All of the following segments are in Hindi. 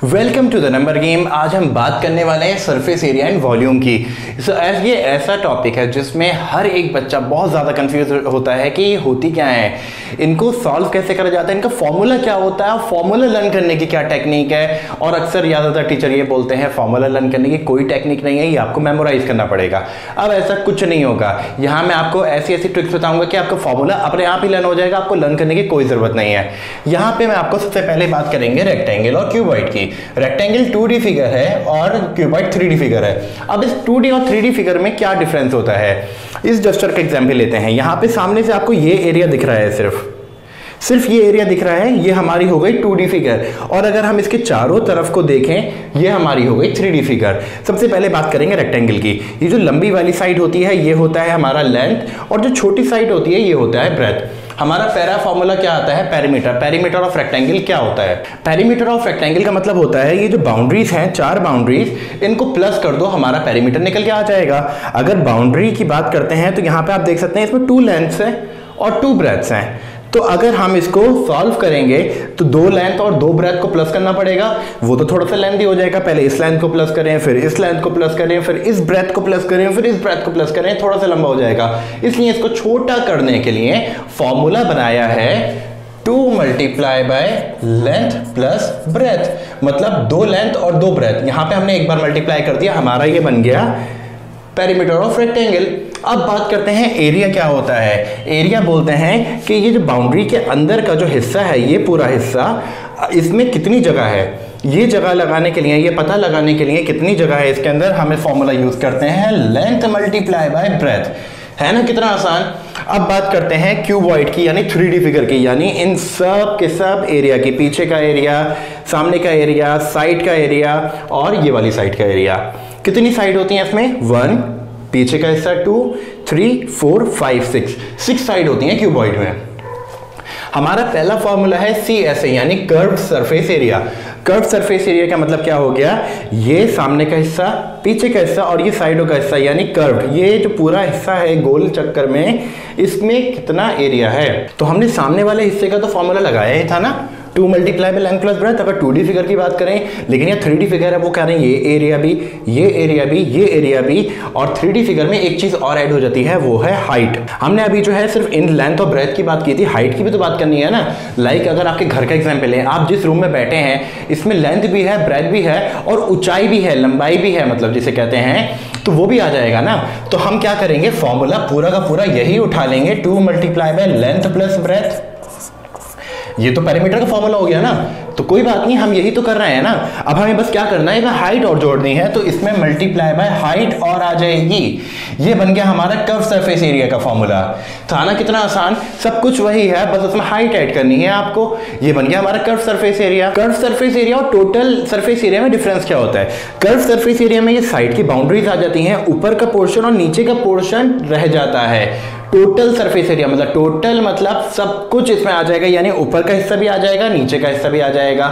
Welcome to the number game. आज हम बात करने वाले हैं सरफेस एरिया एंड वॉल्यूम की। ये ऐसा टॉपिक है जिसमें हर एक बच्चा बहुत ज़्यादा कंफ्यूज होता है कि ये होती क्या है, इनको सॉल्व कैसे करा जाता है, इनका फॉर्मूला क्या होता है, फॉर्मूला लर्न करने की क्या टेक्निक है। और अक्सर ज़्यादातर टीचर ये बोलते हैं फॉर्मूला लर्न करने की कोई टेक्निक नहीं है, ये आपको मेमोराइज करना पड़ेगा। अब ऐसा कुछ नहीं होगा। यहाँ मैं आपको ऐसी ऐसी ट्रिक्स बताऊंगा कि आपका फॉर्मूला अपने आप ही लर्न हो जाएगा, आपको लर्न करने की कोई ज़रूरत नहीं है। यहाँ पे मैं आपको सबसे पहले बात करेंगे रेक्टेंगल और क्यूबॉइड की। रेक्टेंगल 2D फिगर है और क्यूबॉइड 3D फिगर है। अब इस 2D और 3D फिगर में क्या डिफरेंस होता है, इस डस्टर का एग्जांपल लेते हैं। यहाँ पे सामने से आपको ये एरिया दिख रहा है, सिर्फ ये एरिया दिख रहा है, ये हमारी हो गई 2D फिगर। और अगर हम इसके चारों तरफ को देखें, ये हमारी हो गई 3D फिगर। सबसे पहले बात करेंगे रेक्टेंगल की। ये जो लंबी वाली साइड होती है ये होता है हमारा लेंथ, और जो छोटी साइड होती है ये होता है ब्रेथ। हमारा पहला फॉर्मूला क्या आता है, पेरीमीटर। पेरीमीटर ऑफ रेक्टेंगल क्या होता है, पेरीमीटर ऑफ रेक्टेंगल का मतलब होता है ये जो बाउंड्रीज हैं, 4 बाउंड्रीज, इनको प्लस कर दो, हमारा पेरीमीटर निकल के आ जाएगा। अगर बाउंड्री की बात करते हैं तो यहाँ पे आप देख सकते हैं इसमें 2 लेंथ्स हैं और 2 ब्रेथ्स हैं। तो अगर हम इसको सॉल्व करेंगे तो 2 लेंथ और 2 ब्रेथ को प्लस करना पड़ेगा। वो तो थोड़ा सा लेंथी हो जाएगा, पहले इस लेंथ को प्लस करें, फिर इस लेंथ को प्लस करें, फिर इस ब्रेथ को प्लस करें, फिर इस ब्रेथ को प्लस करें, थोड़ा सा लंबा हो जाएगा। इसलिए इसको छोटा करने के लिए फॉर्मूला बनाया है 2 multiply by length plus breadth, मतलब 2 लेंथ और 2 ब्रेथ। यहां पे हमने एक बार मल्टीप्लाई कर दिया, हमारा ये बन गया पेरीमीटर ऑफ रेक्टेंगल। अब बात करते हैं एरिया क्या होता है। एरिया बोलते हैं कि ये जो बाउंड्री के अंदर का जो हिस्सा है, ये पूरा हिस्सा, इसमें कितनी जगह है। ये जगह लगाने के लिए, ये पता लगाने के लिए कितनी जगह है इसके अंदर, हमें फॉर्मूला यूज करते हैं लेंथ मल्टीप्लाई बाय ब्रेथ। है ना कितना आसान। अब बात करते हैं क्यूबॉइड की, यानी 3D फिगर की, यानी इन सब के सब एरिया की, पीछे का एरिया, सामने का एरिया, साइड का एरिया और ये वाली साइड का एरिया। कितनी साइड होती हैं इसमें, 1, पीछे का हिस्सा 2, 3, 4, 5, 6 साइड होती हैं क्यूबॉइड में। हमारा पहला फॉर्मूला है CSA, यानी curved surface area. Curved surface area का मतलब क्या हो गया, ये सामने का हिस्सा, पीछे का हिस्सा और ये साइडों का हिस्सा, यानी कर्व्ड। ये जो पूरा हिस्सा है गोल चक्कर में, इसमें कितना एरिया है। तो हमने सामने वाले हिस्से का तो फॉर्मूला लगाया ही था ना, 2 multiply by length plus breadth. अगर 2D फिगर की बात करें, लेकिन ये 3D फिगर है, वो कह रहे हैं ये एरिया भी, ये एरिया भी, ये एरिया भी। और 3D फिगर में एक चीज और ऐड हो जाती है, वो है हाइट। हमने अभी जो है सिर्फ इन लेंथ और ब्रेथ की बात की थी, हाइट की भी तो बात करनी है ना। लाइक अगर आपके घर का एग्जाम्पल है, आप जिस रूम में बैठे हैं इसमें लेंथ भी है, ब्रेथ भी है और ऊंचाई भी है, लंबाई भी है, मतलब जिसे कहते हैं, तो वो भी आ जाएगा ना। तो हम क्या करेंगे, फॉर्मूला पूरा का पूरा यही उठा लेंगे, 2 multiply by length plus breadth. ये तो पेरीमीटर का फॉर्मूला हो गया ना, तो कोई बात नहीं, हम यही तो कर रहे हैं ना। अब हमें बस क्या करना है, हाइट और जोड़नी है, तो इसमें मल्टीप्लाई बाय हाइट और आ जाएगी। ये बन गया हमारा कर्व सरफेस एरिया का फॉर्मूला। था ना कितना आसान, सब कुछ वही है, बस उसमें हाइट ऐड करनी है आपको। ये बन गया हमारा curve surface area. Curve surface area और टोटल सरफेस एरिया में डिफरेंस क्या होता है। कर्व सरफेस एरिया में ये साइड की बाउंड्रीज आ जाती हैं, ऊपर का पोर्शन और नीचे का पोर्शन रह जाता है। टोटल सरफेस एरिया मतलब टोटल मतलब सब कुछ इसमें आ जाएगा, यानी ऊपर का हिस्सा भी आ जाएगा, नीचे का हिस्सा भी आ जाएगा।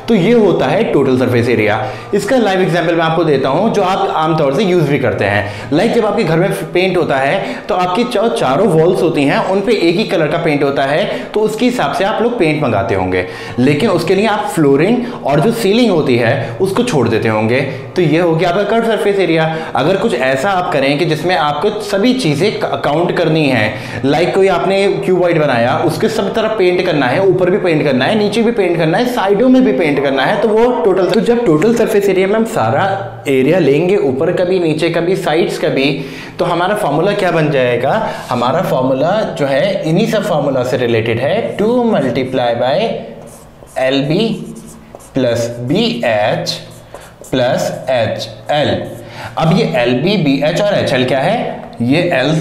तो ये होता है टोटल सरफेस एरिया। इसका लाइव एग्जांपल मैं आपको देता हूं, जो आप आमतौर से यूज भी करते हैं। लाइक जब आपके घर में पेंट होता है तो आपकी चारों वॉल्स होती हैं, उन पे एक ही कलर का पेंट होता है, तो उसके हिसाब से आप लोग पेंट मंगाते होंगे। लेकिन उसके लिए आप फ्लोरिंग और जो सीलिंग होती है उसको छोड़ देते होंगे। तो ये हो गया आपका कर्व सरफेस एरिया। अगर कुछ ऐसा आप करें कि जिसमें आपको सभी चीजें काउंट करनी है, लाइक कोई आपने क्यूबॉइड बनाया, उसके सब तरफ पेंट करना है, ऊपर भी पेंट करना है, नीचे भी पेंट करना है, साइडों में भी पेंट करना है, तो वो टोटल। तो जब टोटल सरफेस एरिया में हम सारा एरिया लेंगे, ऊपर का भी, नीचे का भी, साइड्स का भी, तो हमारा फॉर्मूला क्या बन जाएगा, हमारा फॉर्मूला जो है इन्हीं सब फॉर्मूला से रिलेटेड है, 2 multiply by LB plus BH plus HL। अब ये LB, BH और HL क्या है, ये L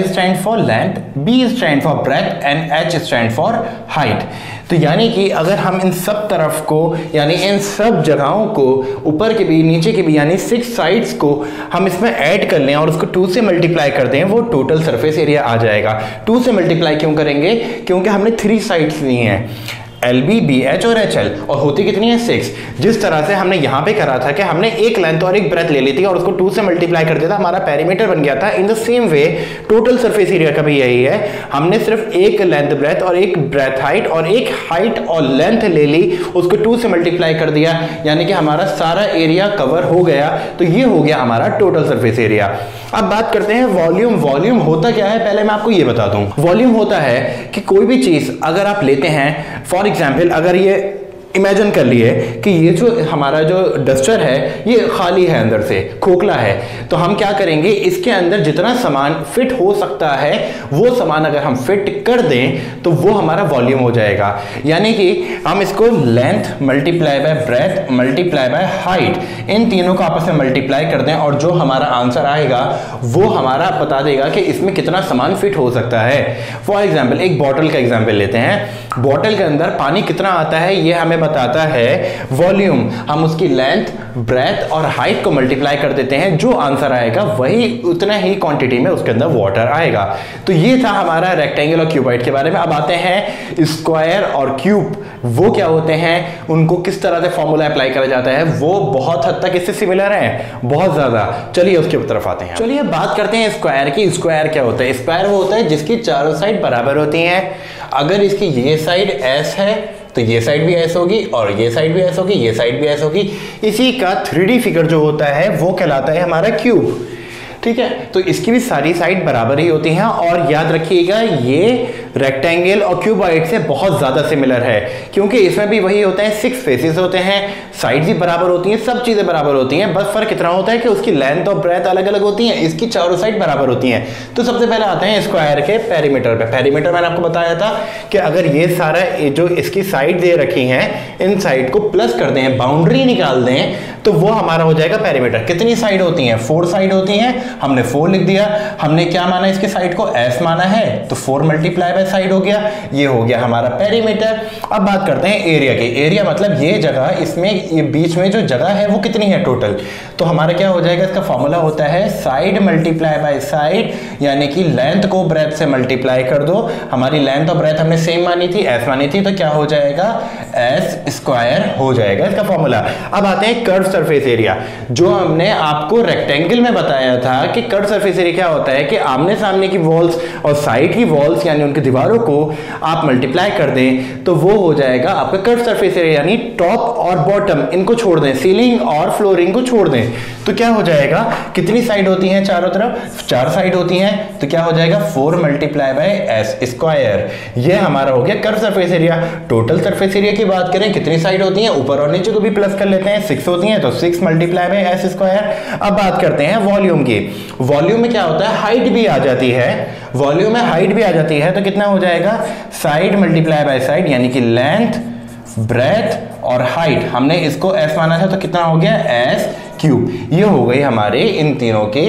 stand for length, B stand for breadth and H stand for height. तो यानी कि अगर हम इन सब तरफ को, यानी इन सब जगहों को, ऊपर के भी नीचे के भी, यानी 6 साइड्स को हम इसमें ऐड कर लें और उसको 2 से मल्टीप्लाई कर दें, वो टोटल सरफेस एरिया आ जाएगा। 2 से मल्टीप्लाई क्यों करेंगे, क्योंकि हमने 3 साइड्स ली हैं। LB, BH और HL, और होती कितनी है 6। जिस तरह से हमने यहाँ पे करा था कि हमने एक लेंथ और एक ब्रेथ ले ली थी और उसको 2 से मल्टीप्लाई कर दिया था, हमारा पेरीमीटर बन गया था। In the same way total surface area का भी यही है, हमने सिर्फ एक लेंथ ब्रेथ और एक ब्रेथ हाइट और एक हाइट और लेंथ ले ली, उसको 2 से मल्टीप्लाई कर दिया, यानी कि हमारा सारा एरिया कवर हो गया। तो ये हो गया हमारा टोटल सरफेस एरिया। अब बात करते हैं वॉल्यूम। वॉल्यूम होता क्या है, पहले मैं आपको ये बता दूं। वॉल्यूम होता है कि कोई भी चीज अगर आप लेते हैं, फॉर एग्जांपल अगर ये इमेजिन कर लिए कि ये जो हमारा जो डस्टर है ये खाली है, अंदर से खोखला है, तो हम क्या करेंगे, इसके अंदर जितना सामान फिट हो सकता है वो सामान अगर हम फिट कर दें तो वो हमारा वॉल्यूम हो जाएगा। यानी कि हम इसको length multiply by breadth multiply by height, इन तीनों को आपस में मल्टीप्लाई कर दें और जो हमारा आंसर आएगा वो हमारा बता देगा कि इसमें कितना सामान फिट हो सकता है। फॉर एग्जाम्पल एक बॉटल का एग्जाम्पल लेते हैं। बॉटल के अंदर पानी कितना आता है ये हमें बताता है वॉल्यूम। हम उसकी लेंथ ब्रेथ और हाइट को मल्टीप्लाई कर देते हैं, जो आंसर आएगा वही उतना ही क्वांटिटी में उसके अंदर वाटर आएगा। तो ये था हमारा रेक्टेंगल और क्यूबॉइड के बारे में। अब आते हैं स्क्वायर और क्यूब, वो क्या होते हैं, उनको किस तरह से फॉर्मूला अप्लाई करा जाता है, वो बहुत हद तक इससे सिमिलर है, बहुत ज्यादा। चलिए उसकी तरफ आते हैं। चलिए बात करते हैं स्क्वायर की। स्क्वायर क्या होता है, स्क्वायर वो होता है जिसकी चारों साइड बराबर होती हैं। अगर इसकी ये साइड S है तो ये साइड भी S होगी और ये साइड भी S होगी, ये साइड भी S होगी। इसी का 3D फिगर जो होता है वो कहलाता है हमारा क्यूब। ठीक है, तो इसकी भी सारी साइड बराबर ही होती हैं। और याद रखिएगा ये रेक्टेंगल और क्यूबॉइड से बहुत ज्यादा सिमिलर है, क्योंकि इसमें भी वही होता है, 6 फेसेस होते हैं, साइड्स भी बराबर होती हैं, सब चीजें बराबर होती हैं। बस फर्क इतना होता है कि उसकी लेंथ और ब्रेथ अलग अलग होती हैं, इसकी चारों साइड बराबर होती हैं। तो सबसे पहले आते हैं स्क्वायर के पेरीमीटर पे। पेरीमीटर मैंने आपको बताया था कि अगर ये सारा जो इसकी साइड दे रखी हैं, इन साइड को प्लस कर दें, बाउंड्री निकाल दें, तो वो हमारा हो जाएगा पेरीमीटर। कितनी साइड होती हैं, 4 साइड होती हैं। हमने 4 लिख दिया। हमने क्या माना, इसकी साइड को S माना है, तो 4 मल्टीप्लाई बाय साइड हो गया, ये हो गया हमारा पेरीमीटर। अब बात करते हैं एरिया की। एरिया मतलब ये जगह, इसमें ये बीच में जो जगह है वो कितनी है टोटल। तो हमारा क्या हो जाएगा, इसका फॉर्मूला होता है साइड मल्टीप्लाई बाय साइड, यानी कि लेंथ को ब्रेथ से मल्टीप्लाई कर दो। हमारी लेंथ और ब्रेथ हमने सेम मानी थी, S मानी थी, तो क्या हो जाएगा, S स्क्वायर हो जाएगा इसका फॉर्मूला। अब आते हैं कर्व सरफेस एरिया। जो हमने आपको रेक्टेंगल में बताया था कि कर्व सरफेस एरिया क्या होता है कि आमने सामने की वॉल्स और साइड की वॉल्स यानी उनकी दीवारों को आप मल्टीप्लाई कर दें तो वो हो जाएगा आपका कर्व सरफेस एरिया, यानी टॉप और बॉटम इनको छोड़ दें, सीलिंग और फ्लोरिंग को छोड़ दें, तो क्या हो जाएगा, कितनी साइड होती हैं चारों तरफ, 4 साइड होती हैं, तो क्या हो जाएगा 4 मल्टीप्लाई बाय S स्क्वायर। ये हमारा हो गया curve surface area. Total surface area की बात करें, कितनी साइड होती हैं, ऊपर और नीचे को भी प्लस कर लेते हैं, 6 होती हैं, तो 6 मल्टीप्लाई बाय S स्क्वायर। अब बात करते हैं वॉल्यूम की। वॉल्यूम में क्या होता है, हाइट भी आ जाती है, वॉल्यूम में हाइट भी आ जाती है, तो कितना हो जाएगा, साइड मल्टीप्लाई बाय साइड, यानी कि लेंथ ब्रेथ और हाइट। हमने इसको S माना था, तो कितना हो गया, S क्यूब। ये हो गई हमारे इन तीनों की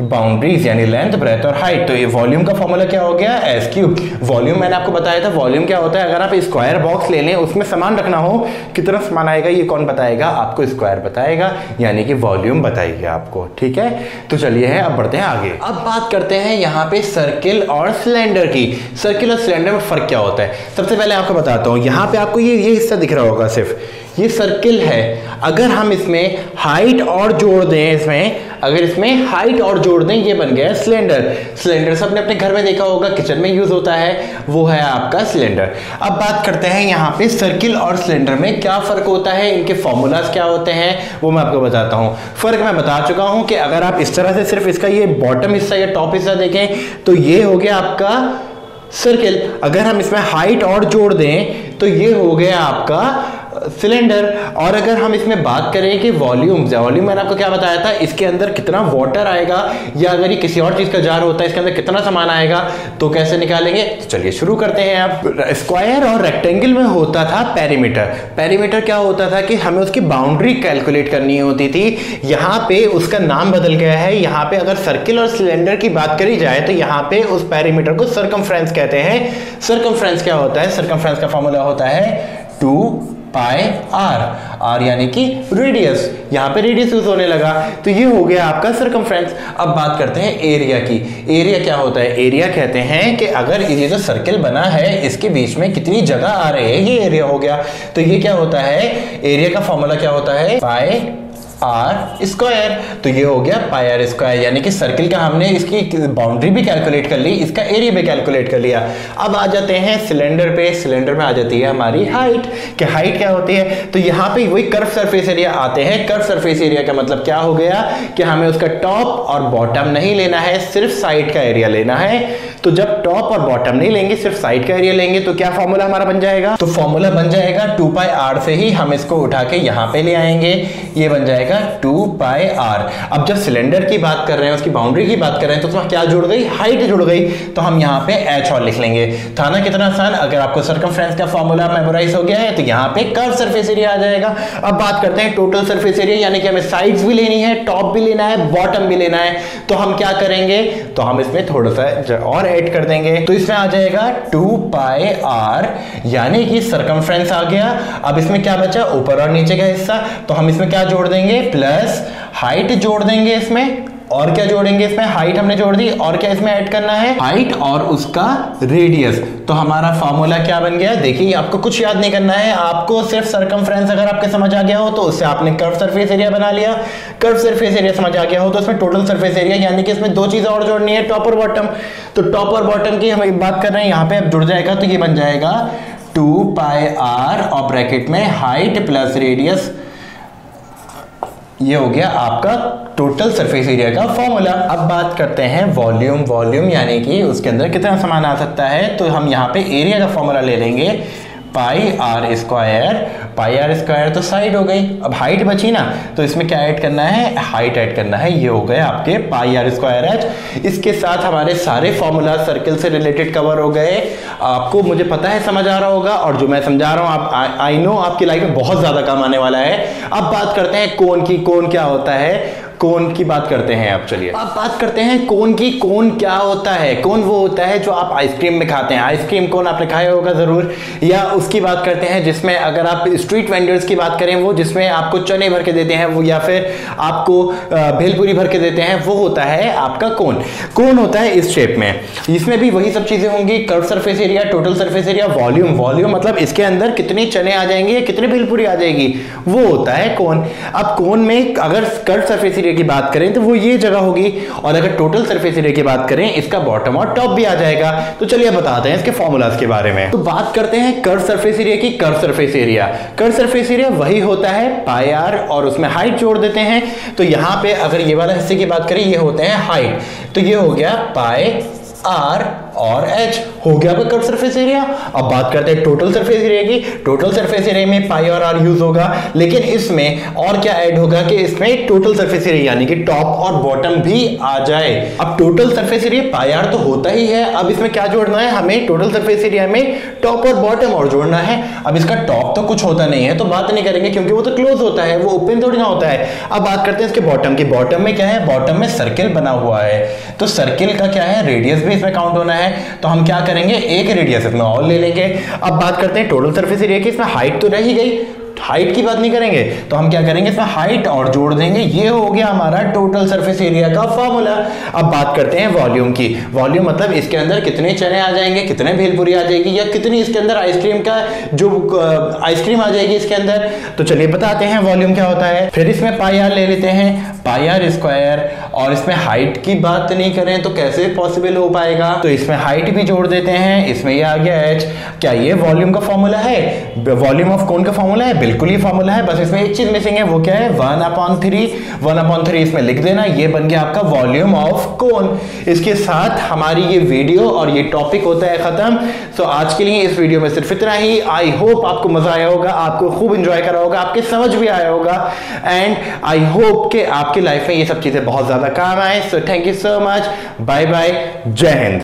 बाउंड्रीज, यानी लेंथ ब्रेथ और हाइट। तो ये वॉल्यूम का फॉर्मूला क्या हो गया, S क्यूब। वॉल्यूम मैंने आपको बताया था, वॉल्यूम क्या होता है, अगर आप स्क्वायर बॉक्स ले लें, उसमें सामान रखना हो, कितना सामान आएगा ये कौन बताएगा, आपको स्क्वायर बताएगा, यानी कि वॉल्यूम बताइए आपको। ठीक है, तो चलिए अब बढ़ते हैं आगे। अब बात करते हैं यहाँ पे सर्किल और सिलेंडर की। सर्किल और सिलेंडर में फर्क क्या होता है, सबसे पहले आपको बताता हूँ। यहाँ पे आपको ये हिस्सा दिख रहा होगा, सिर्फ ये सर्किल है। अगर हम इसमें हाइट और जोड़ दें, अगर इसमें हाइट और जोड़ दें, ये बन गया सिलेंडर। सिलेंडर सबने अपने घर में देखा होगा, किचन में यूज होता है, वो है आपका सिलेंडर। अब बात करते हैं यहाँ पे सर्किल और सिलेंडर में क्या फर्क होता है, इनके फॉर्मूलाज क्या होते हैं, वो मैं आपको बताता हूँ। फर्क मैं बता चुका हूँ कि अगर आप इस तरह से सिर्फ इसका ये बॉटम हिस्सा या टॉप हिस्सा देखें तो ये हो गया आपका सर्किल। अगर हम इसमें हाइट और जोड़ दें तो ये हो गया आपका सिलेंडर। और अगर हम इसमें बात करें कि वॉल्यूम मैंने आपको क्या बताया था, इसके अंदर कितना वाटर आएगा, या अगर ये किसी और चीज का जार होता है इसके अंदर कितना सामान आएगा, तो कैसे निकालेंगे, तो चलिए शुरू करते हैं। आप स्क्वायर और रेक्टेंगल में होता था पेरीमीटर। पेरीमीटर क्या होता था कि हमें उसकी बाउंड्री कैलकुलेट करनी होती थी। यहाँ पे उसका नाम बदल गया है। यहाँ पे अगर सर्किल और सिलेंडर की बात करी जाए तो यहाँ पे उस पेरीमीटर को सर्कमफ्रेंस कहते हैं। सर्कमफ्रेंस क्या होता है, सर्कमफ्रेंस का फॉर्मूला होता है 2 पाई आर, आर यानी कि रेडियस, यहाँ पे रेडियस यूज होने लगा, तो ये हो गया आपका सरकमफ्रेंस। अब बात करते हैं एरिया की। एरिया क्या होता है? एरिया कहते हैं कि अगर ये जो सर्किल बना है इसके बीच में कितनी जगह आ रही है, ये एरिया हो गया। तो ये क्या होता है? एरिया का फॉर्मूला क्या होता है? पाई आर स्क्वायर। तो ये हो गया पाई आर स्क्वायर, यानी कि सर्किल का हमने इसकी बाउंड्री भी कैलकुलेट कर ली, इसका एरिया भी कैलकुलेट कर लिया। अब आ जाते हैं सिलेंडर पे। सिलेंडर में आ जाती है हमारी हाइट, कि हाइट क्या होती है? तो यहाँ पे वही कर्व सरफेस एरिया आते हैं। कर्व सरफेस एरिया का मतलब क्या हो गया कि हमें उसका टॉप और बॉटम नहीं लेना है, सिर्फ साइड का एरिया लेना है। तो जब टॉप और बॉटम नहीं लेंगे, सिर्फ साइड का एरिया लेंगे, तो क्या फॉर्मूला हमारा बन जाएगा? तो फॉर्मूला बन जाएगा 2 पाई आर से ही हम इसको उठा के यहाँ पे ले आएंगे, ये बन जाएगा 2 पाई आर। अब जब सिलेंडर की बात कर रहे हैं, उसकी बाउंड्री की बात कर रहे हैं, तो उसमें क्या जुड़ गई? हाइट जुड़ गई। तो हम यहाँ पे एच और लिख लेंगे। था ना कितना आसान? अगर आपको सर्कमफ्रेंस का फॉर्मूला मेमोराइज हो गया है तो यहाँ पे कर्व सरफेस एरिया आ जाएगा। अब बात करते हैं टोटल सरफेस एरिया, यानी कि हमें साइड्स भी लेनी है, टॉप भी लेना है, बॉटम भी लेना है। तो हम क्या करेंगे? तो हम इसमें थोड़ा सा और ऐड कर देंगे, तो इसमें आ जाएगा 2 पाई आर, यानी कि सर्कमफ्रेंस आ गया। अब इसमें क्या बचा? ऊपर और नीचे का हिस्सा। तो हम इसमें क्या जोड़ देंगे? प्लस हाइट जोड़ देंगे इसमें। और क्या जोड़ेंगे इसमें? हाइट हमने जोड़ दी, और क्या इसमें ऐड करना है? हाइट और उसका रेडियस। तो हमारा फॉर्मूला क्या बन गया? देखिए, आपको कुछ याद नहीं करना है, आपको सिर्फ सर्कमफ्रेंस अगर आपके समझ आ गया हो तो उससे आपने कर्व सरफेस एरिया बना लिया। कर्व सरफेस एरिया समझ आ गया हो तो उसमें टोटल सरफेस एरिया, यानी कि इसमें दो चीजें और जोड़नी है, टॉप और बॉटम। तो टॉप और बॉटम की हम बात कर रहे हैं, यहाँ पे अब जुड़ जाएगा, तो ये बन जाएगा 2 पाई आर और ब्रैकेट में हाइट प्लस रेडियस। ये हो गया आपका टोटल सरफेस एरिया का फॉर्मूला। अब बात करते हैं वॉल्यूम। वॉल्यूम यानी कि उसके अंदर कितना सामान आ सकता है। तो हम यहाँ पे एरिया का फॉर्मूला ले लेंगे, pi r square. Pi r square तो साइड हो गई, अब हाइट बची ना, तो इसमें क्या ऐड करना है? हाइट ऐड करना है। ये हो गए आपके पाई आर स्क्वायर एच। इसके साथ हमारे सारे फॉर्मूला सर्किल से रिलेटेड कवर हो गए। आपको, मुझे पता है, समझ आ रहा होगा, और जो मैं समझा रहा हूँ आप, आई नो आपकी लाइफ में बहुत ज्यादा काम आने वाला है। अब बात करते हैं कोन की। कोन क्या होता है? कोन की बात करते हैं। आप चलिए अब बात करते हैं कोन की। कोन क्या होता है? कोन वो होता है जो आप आइसक्रीम में खाते हैं। आइसक्रीम कोन आपने खाया होगा जरूर। या उसकी बात करते हैं जिसमें, अगर आप स्ट्रीट वेंडर्स की बात करें, वो जिसमें आपको चने भर के देते हैं, वो या फिर आपको भेलपुरी भर के देते हैं, वो होता है आपका कोन। कोन होता है इस शेप में। इसमें भी वही सब चीजें होंगी, curve surface area, total surface area, volume. Volume मतलब इसके अंदर कितने चने आ जाएंगे, कितने भेलपुरी आ जाएगी, वो होता है कोन। अब कोन में अगर कर्व सरफेस एरिया की बात करें तो वो ये जगह होगी, और अगर टोटल सरफेस एरिया की बात करें, इसका बॉटम और टॉप भी आ जाएगा। तो चलिए बताते हैं इसके फॉर्मूलाज के बारे में। तो बात करते हैं कर्व सरफेस एरिया की। Curve surface area, curve surface area वही होता है पाई आर, और उसमें हाइट जोड़ देते हैं। तो यहां पे अगर ये वाला हिस्से की बात करें, ये होते हैं हाइट, तो ये हो गया पाई आर और एच, हो गया आपका कर्व सरफेस एरिया। अब बात करते हैं टोटल सरफेस एरिया की। टोटल सरफेस एरिया में पाई और आर यूज होगा, लेकिन इसमें और क्या ऐड होगा कि इसमें टोटल सरफेस एरिया यानी कि टॉप और बॉटम भी आ जाए। अब total surface area pi r तो होता ही है, अब इसमें क्या जोड़ना है हमें? टोटल सरफेस एरिया में टॉप और बॉटम और जोड़ना है। अब इसका टॉप तो कुछ होता नहीं है, तो बात नहीं करेंगे, क्योंकि वो तो क्लोज होता है, वो ओपन थोड़ी ना होता है। अब बात करते हैं इसके बॉटम की। बॉटम में क्या है? बॉटम में सर्किल बना हुआ है, तो सर्किल का क्या है? रेडियस भी इसमें काउंट होना है। तो हम क्या करेंगे? एक रेडियस इसमें और ले लेंगे। अब बात करते हैं टोटल सरफेस एरिया की। इसमें हाइट तो रह ही गई, हाइट की बात नहीं करेंगे, तो हम क्या करेंगे? इसमें हाइट और जोड़ देंगे। ये हो गया हमारा टोटल सरफेस एरिया का फॉर्मूला। अब बात करते हैं वॉल्यूम की। वॉल्यूम मतलब इसके अंदर कितने चने आ जाएंगे, कितने भेलपुरी आ जाएगी, या कितनी इसके अंदर आइसक्रीम का जो आइसक्रीम आ जाएगी इसके अंदर। तो चलिए बताते हैं वॉल्यूम क्या होता है। फिर इसमें पाई आर ले लेते हैं, पाई आर स्क्वायर, और इसमें हाइट की बात नहीं करें तो कैसे पॉसिबल हो पाएगा? तो इसमें हाइट भी जोड़ देते हैं, इसमें ये आ गया एच। क्या ये वॉल्यूम का फॉर्मूला है? वॉल्यूम ऑफ कोन का फॉर्मूला है? बिल्कुल ये फॉर्मूला है, बस इसमें एक चीज मिसिंग है, वो क्या है? 1/3। 1/3 इसमें लिख देना, ये बन गया आपका वॉल्यूम ऑफ कोन। इसके साथ हमारी ये वीडियो और ये टॉपिक होता है खत्म। सो आज के लिए इस वीडियो में सिर्फ इतना ही। आई होप आपको मजा आया होगा, आपको खूब एंजॉय करा होगा, आपके समझ भी आया होगा, एंड आई होप कि आपकी लाइफ में ये सब चीजें बहुत ज्यादा काम आए। So thank you so much, bye bye, जय हिंद।